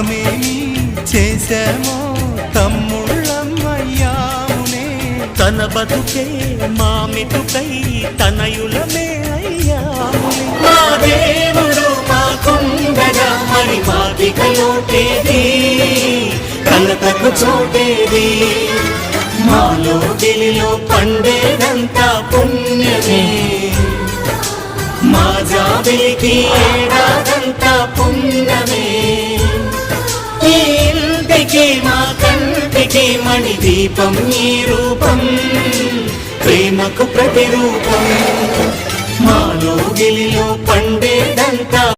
పాపమేమి చేశామో తమ్ముళ్ళమ్మయ్యామునే. తన బతుకే మామిటుకై తనయులమే అయ్యామునే. మా దేవుడు మాకుండగా మరి మాదిక లోటేది, కలతకు చోటేది. మాలో గిలిలో పండేదంతా పుణ్యమే, మా జాబిలికి ఏడాదంతా పుణ్యమే. ఈ ఇంటికి మా కంటికి మణి దీపం ఈ రూపం, ప్రేమకు ప్రతిరూపం. మాలో గిలిలో పండేదంతా